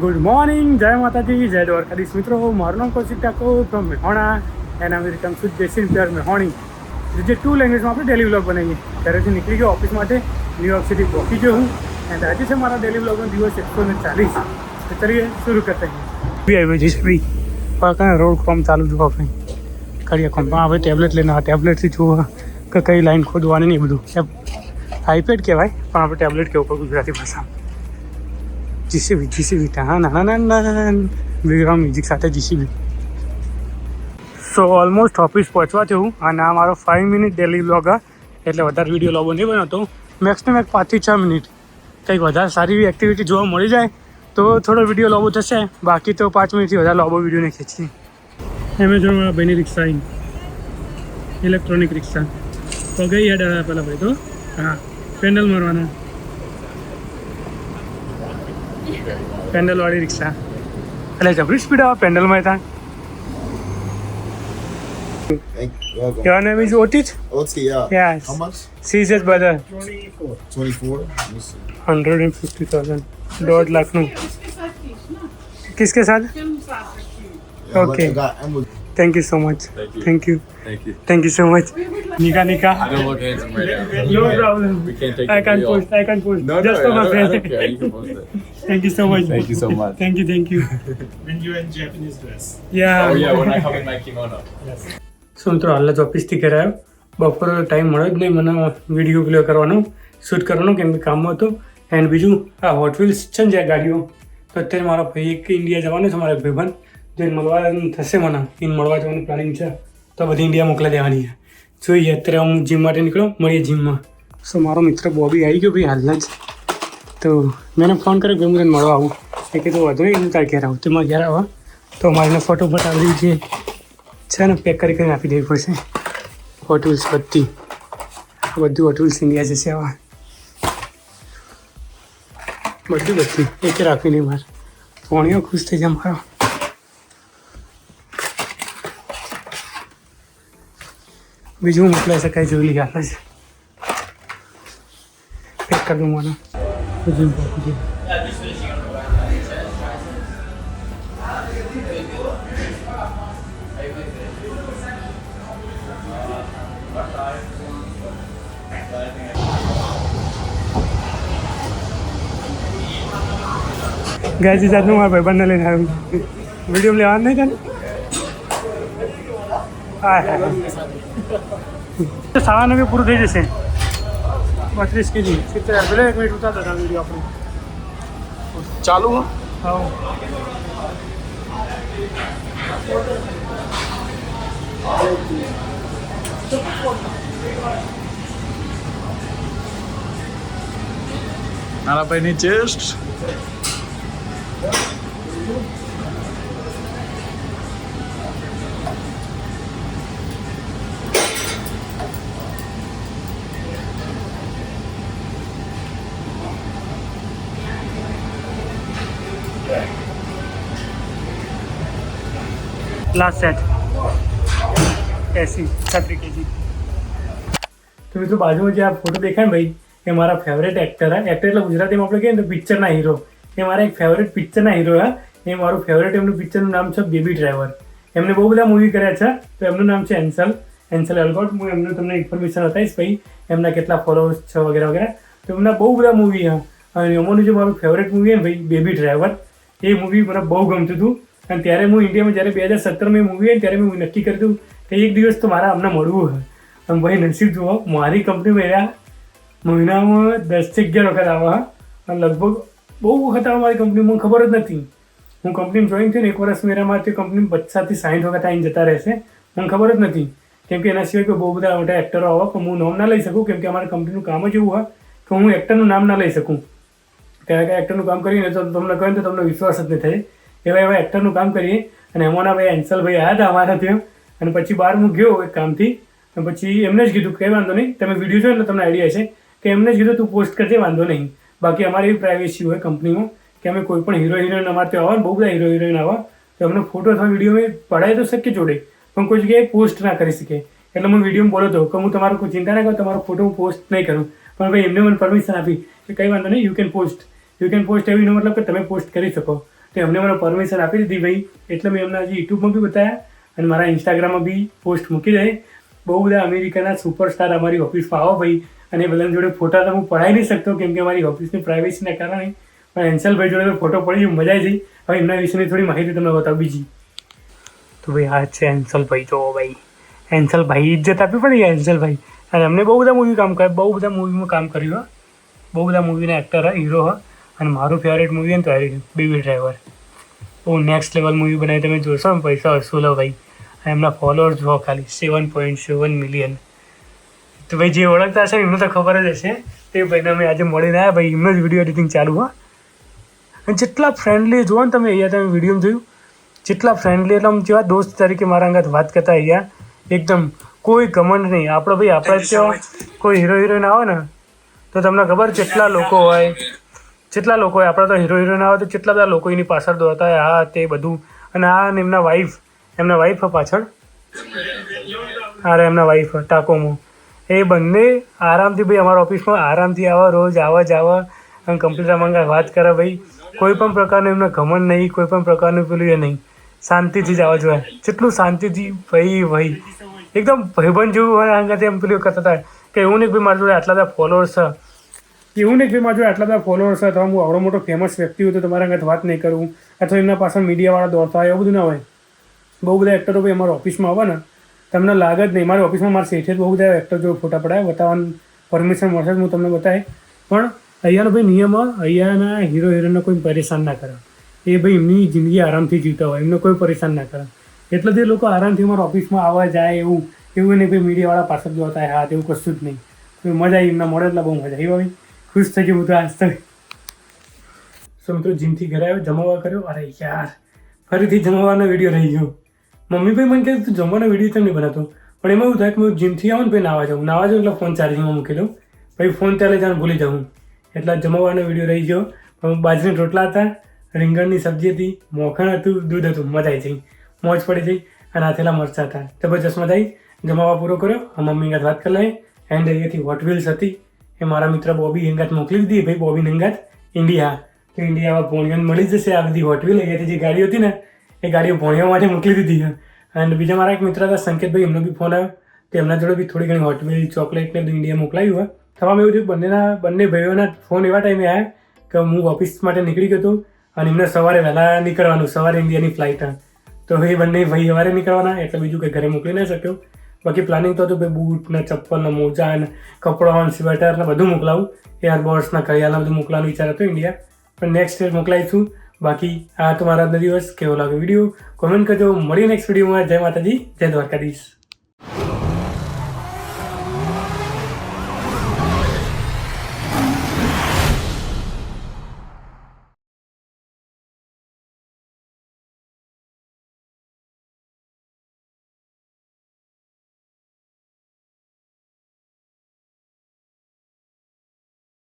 Good morning, જય માતાજી, જય દ્વારકાધીશ મિત્રો. મારું નામ કૌશિક ઠાકોર ફ્રોમ મેહોણા એન્ડ અમે રિટર્ન ટુ બેસિન પ્યોર મેહોણી. જે 2 લેંગ્વેજમાં આપણે ડેલી વ્લોગ બનાવીએ. ઘરેથી નીકળી ગયો ઓફિસ માટે, ન્યુયોર્ક સિટી પહોંચી ગયો હું. એન્ડ આજે છે મારા ડેલી વ્લોગનો દિવસ 140. તો ચલીએ શરૂ કરતા हैं. भी આવ્યો છે ભાઈ, પણ રોડ કામ ચાલુ જો આપણે કરીએ કંપમાં. હવે ટેબ્લેટ લઈને આ ટેબ્લેટથી જોવા કે કઈ લાઈન ખોદવાની નહીં બધું. આઈપેડ કહેવાય પણ આપણે ટેબ્લેટ કહેવું પડે ગુજરાતી ભાષામાં. જીસીબી હા ના બેકગ્રાઉન્ડ મ્યુઝિક સાથે જીસીબી. સો ઓલમોસ્ટ ઓફિસ પહોંચવા થયું અને આ મારો 5 મિનિટ ડેલી વ્લોગ એટલે વધારે વિડીયો લાંબો નહીં બનાવતો. મેક્સ ટુ મેક્સ 5 થી 6 મિનિટ. કંઈક વધારે સારી એવી એક્ટિવિટી જોવા મળી જાય તો થોડો વિડીયો લાંબો થશે, બાકી તો 5 મિનિટથી વધારે લાંબો વિડીયો નહીં ખેંચીએ. એમેઝોન વાળા ભાઈની રિક્ષા આવી, ઇલેક્ટ્રોનિક રિક્ષા. તો ગઈ હેડ પેલા ભાઈ તો હા પેન્ડલ મારવાના, પેન્ડલ વાળી રિક્ષા. એટલે જબરી સ્પીડ આવે પેન્ડલમાં ત્યાં. Your name is Otis? OT, yeah. Yes. How much? She's his brother. 24. Let me see. 150,000. 1.5 lakh નું. किसके साथ? Yeah, Okay. but I got Emerald. Thank you so much. Thank you. Thank you. Thank you so much. Nika. I don't look handsome right now. No problem. We can't take I the can't video post. I can't post. No, Just for my I friend. don't care. You can post it. Thank you so much. Thank you so much. Thank you. When you're in Japanese dress. Yeah. Oh yeah, when I come in my kimono. શું મિત્રો હાલ જ ઓફિસથી ઘરે આવ્યો. બપોરે time મળ્યો જ નહીં મને વિડીયો પ્લે કરવાનો, શૂટ કરવાનો, કેમ કે કામમાં હતો. એન્ડ બીજું આ હોટ વ્હીલ્સ છે ને જે ગાડીઓ, તો અત્યારે મારા ભાઈ એક ઇન્ડિયા જવાનો છે, મારા ભાઈબંધ જે મળવા થશે મને, એને મળવા જવાનું પ્લાનિંગ છે. તો બધી ઇન્ડિયા મોકલા દેવાની છે. જોઈએ અત્યારે હું જીમ માટે નીકળ્યો, મળીએ જીમમાં. સો મારો મિત્ર બોબી આવી ગયો ભાઈ હાલ જ. તો મેં ફોન કર્યો કે હું તને મળવા આવું. એ કીધું વધુ નહીં તારે ઘેર આવું. તો મારે ઘેર આવવા તો મારીને ફોટો બતાવી દીધી છે ને, પેક કરીને આપી દેવી પડશે. હોટ વ્હીલ્સ બધું હોટ વ્હીલ્સ ઇન્ડિયા જશે આવા બધી એક રાખવી નહીં. મારે ભણ્યો ખુશ થઈ જાય મારો. બીજું મોકલાઈ શકાય જોઈ લઈએ હાલ જ પેક કરી દઉં મને. જીમ પહોંચી ગયું. ગાયજી જાતનું મારા ભાઈબંધને લઈને આવ્યું. વિડીયો લેવાનું નહીં તને? હા 9:30 પૂરું થઈ જશે. 32 kg 70. પેલા 1 મિનિટ ઉતારતા હતા વિડીયો આપણે ચાલુ. હા. મારા ભાઈની ચેસ્ટ. Last set 80 kg. તો મિત્રો બાજુમાં જે આ ફોટો દેખાય ને ભાઈ, એ મારા ફેવરેટ એક્ટર એક્ટર એટલે ગુજરાતીમાં આપણે કહીએ ને તો પિક્ચરના હીરો. એ મારા એક ફેવરેટ પિક્ચરના હીરો એ મારું ફેવરેટ એમનું પિક્ચરનું નામ છે બેબી ડ્રાઈવર. એમને બહુ બધા મૂવી કર્યા છે. તો એમનું નામ છે એન્સલ એલ્ગોટ. હું એમનું તમને ઇન્ફોર્મેશન બતાવીશ ભાઈ, એમના કેટલા ફોલોઅર્સ છે વગેરે. તો એમના બહુ બધા મૂવી અને એમાંનું જે મારું ફેવરેટ મૂવી ને ભાઈ બેબી ડ્રાઈવર, એ મૂવી મને બહુ ગમતું હતું. અને ત્યારે હું ઇન્ડિયામાં જ્યારે 2017માં મૂવી આવી ત્યારે મેં નક્કી કર્યું હતું કે એક દિવસ તો મારા અમને મળવું હોય. અને ભાઈ નસીબ જુઓ, મારી કંપનીમાં એરા મહિનામાં 10 થી 11 વખત આવા. અને લગભગ બહુ વખત આવે મારી કંપનીમાં, ખબર જ નથી. હું કંપનીમાં જોઈન થયું ને 1 વર્ષ મેરામાં તે કંપનીમાં 50 થી 60 વખત આવીને જતા રહેશે, મને ખબર જ નથી. કેમ કે એના સિવાય કોઈ બહુ બધા મોટા એક્ટરો આવા પણ હું નામ ના લઈ શકું, કેમ કે અમારી કંપનીનું કામ જ એવું હોય કે હું એક્ટરનું નામ ના લઈ શકું. કયા એક્ટરનું કામ કરીને તો તમને કહે તો તમને વિશ્વાસ જ નહીં થાય. એવા એક્ટરનું કામ કરીએ. અને એમાંના ભાઈ એન્સલભાઈ આવ્યા હતા અમારા ત્યાં. અને પછી બહાર હું ગયો એક કામથી, અને પછી એમને જ કીધું કંઈ વાંધો નહીં, તમે વિડીયો જોયો એટલે તમને આઈડિયા હશે કે એમને જ કીધું તું પોસ્ટ કરજે, વાંધો નહીં. બાકી અમારી એવી પ્રાઇવેસી હોય કંપનીમાં કે અમે કોઈ પણ હીરો હિરોઈન અમારે ત્યાં આવે, બહુ બધા હીરો હિરોઈન આવે, તો અમને ફોટો અથવા વિડીયો મેં પડાય તો શકીએ જોડે, પણ કોઈ જગ્યાએ પોસ્ટ ના કરી શકે. એટલે હું વિડીયોમાં બોલો હતો કે હું તમારું કોઈ ચિંતા ના કરું, તમારો ફોટો હું પોસ્ટ નહીં કરું. પણ ભાઈ એમને મને પરમિશન આપી કે કંઈ વાંધો નહીં, યુ કેન પોસ્ટ એવી એનો મતલબ કે તમે પોસ્ટ કરી શકો. તો એમને મને પરમિશન આપી દીધી ભાઈ, એટલે મેં એમના હજી યુટ્યુબમાં બી બતાવ્યા અને મારા ઇન્સ્ટાગ્રામમાં બી પોસ્ટ મૂકી દે. બહુ બધા અમેરિકાના સુપરસ્ટાર અમારી ઓફિસમાં આવો ભાઈ, અને એ બધાની જોડે ફોટા તો હું પડાવી નહીં શકતો કેમ કે મારી ઓફિસની પ્રાઇવેસીના કારણે, પણ એન્સલભાઈ જોડે ફોટો પડી મજા આવી જઈ. હવે એમના વિશેની થોડી માહિતી તમને બતાવું બીજી. તો ભાઈ આ છે એન્સલભાઈ. જો ભાઈ એન્સલભાઈ ઇજ્જત આપી પડી એન્સલભાઈ. અને અમને બહુ બધા મૂવી કામ કરે, બહુ બધા મૂવીમાં કામ કર્યું. બહુ બધા મૂવીના એક્ટર હા, હીરો હા. અને મારું ફેવરેટ મૂવી ને તો બેબી ડ્રાઈવર. બહુ નેક્સ્ટ લેવલ મૂવી બનાવી, તમે જોશો ને પૈસા વસૂલો ભાઈ. એમના ફોલોઅર્સ જો ખાલી 7.7 મિલિયન. તો ભાઈ જે ઓળખતા હશે એમને તો ખબર જ હશે. તે ભાઈને અમે આજે મળીને આવ્યા ભાઈ, એમનો જ વિડીયો એડિટિંગ ચાલુ હા. અને જેટલા ફ્રેન્ડલી જુઓ ને તમે અહીંયા તમે વિડીયો જોયું, જેટલા ફ્રેન્ડલી એટલે આમ જેવા દોસ્ત તરીકે મારા અંગાત વાત કરતા અહીંયા એકદમ કોઈ ઘમંડ નહીં. આપણે ભાઈ આપણે ત્યાં કોઈ હીરો હિરોઈન આવે ને તો તમને ખબર જેટલા લોકો હોય આપણે તો હીરો હિરોઈન આવે તો કેટલા બધા લોકો એની પાછળ દોડતા હોય, હા તે બધું. અને આ ને એમના વાઈફ પાછળ, અરે એમના વાઈફ ટાકોમો, એ બંને આરામથી ભાઈ અમારા ઓફિસમાં આરામથી આવે, રોજ આવે જ આવે અને કમ્પ્યુટર મંગા વાત કરે ભાઈ. કોઈ પણ પ્રકારનું એમને ઘમંડ નહીં, કોઈ પણ પ્રકારનું પેલું એ નહીં, શાંતિથી જ આવવા જોઈએ. જેટલું શાંતિથી ભાઈ એકદમ ભાઈબંધ જેવું હોય અંગાથી એમ પેલું કરતા હતા કે એવું નહીં ભાઈ મારા જોડે આટલા બધા ફોલોઅર્સ છે, એવું નહીં ભાઈ મારા જોડે આટલા બધા ફોલોઅર્સ છે તો હું આવડો મોટો ફેમસ વ્યક્તિ હોય તો તમારા અંગાત વાત નહીં કરું, અથવા એમના પાછળ મીડિયાવાળા દોડતા હોય, એવું બધું ના હોય. બહુ બધા એક્ટરો ભાઈ અમારા ઓફિસમાં આવે ને તમને લાગે જ નહીં. મારી ઓફિસમાં મારા શેઠે બહુ બધા એક્ટર જો ફોટા પડાય, બતાવવાનું પરમિશન મળશે હું તમને બતાવે. પણ અહીંયાનો ભાઈ નિયમ, અહીંયાના હીરો હિરોઈનને કોઈ પરેશાન ના કરે. એ ભાઈ એમની જિંદગી આરામથી જીવતા હોય, એમને કોઈ પરેશાન ના કરે. એટલે તે લોકો આરામથી અમારા ઓફિસમાં આવવા જાય, એવું નહીં ભાઈ મીડિયાવાળા પાછળ જોતા હોય, હા તેવું કશું જ નહીં. તો મજા આવી, એમના મળે એટલે બહુ મજા આવી ભાઈ. ખુશ થઈ ગયું બધું આજ તક. સો મિત્રો જીમથી ઘરે આવ્યો, જમાવા કર્યો. અરે યાર ફરીથી જમાવાનો વિડીયો રહી ગયો. મમ્મી ભાઈ મને કહે તું જમવાનો વિડીયો કેમ નહીં બનાવતો, પણ એમાં એવું થાય કે હું જીમથી આવું ને ભાઈ નાવા જાઉં એટલે ફોન ચાર્જિંગમાં મૂકી દઉં, ભાઈ ફોન ત્યાં લઈ જવાનું ભૂલી જાઉં. એટલે જમાવાનો વિડીયો રહી ગયો. પણ બાજરીના રોટલા હતા, રીંગણની સબ્જી હતી, મોખણ હતું, દૂધ હતું, મજા આવી જઈ, મોજ પડી જઈ. અને આથેલા મરચાં હતા, જબરજસ્ત મજા આવી. જમાવા પૂરો કર્યો, મમ્મી અંગાત વાત કરી લઈ. એન્ડ અહીંયાથી હોટ વ્હીલ્સ હતી એ મારા મિત્ર બોબી અંગાત મોકલી દીધી. ભાઈ બોબી અંગાત ઇન્ડિયા, તો ઇન્ડિયામાં ભોણિયાને મળી જશે આ બધી હોટ વ્હીલ. અહીંયાથી જે ગાડીઓ હતી ને એ ગાડીઓ ભોણિયા માટે મોકલી દીધી. અને બીજા મારા એક મિત્ર હતા સંકેતભાઈ, એમનો બી ફોન આવ્યો તો એમના જોડે બી થોડી ઘણી હોટ વ્હીલ ચોકલેટ ને બધું ઇન્ડિયા મોકલાવ્યું હોય. થવામાં એવું થયું બંને ભાઈઓના ફોન એવા ટાઈમે આવ્યા કે હું ઓફિસ માટે નીકળી ગયો હતો અને એમને સવારે વહેલા નીકળવાનું, સવારે ઇન્ડિયાની ફ્લાઇટ. તો એ બંને ભાઈ સવારે નીકળવાના, એટલે બીજું કંઈ ઘરે મોકલી ના શક્યો. બાકી પ્લાનિંગ તો હતું ભાઈ બૂટ ને ચપ્પલ ને મોજા ને કપડાં સ્વેટર ને બધું મોકલાવું, એરબડ્સના કરિયાના બધું મોકલાવાનું વિચાર હતો ઇન્ડિયા. પણ નેક્સ્ટ યર મોકલાવીશું. બાકી આ તો મારા દિવસ કેવો લાગ્યો વિડીયો કોમેન્ટ કરજો. મળી નેક્સ્ટ વિડીયોમાં. જય માતાજી, જય દ્વારકાધીશ.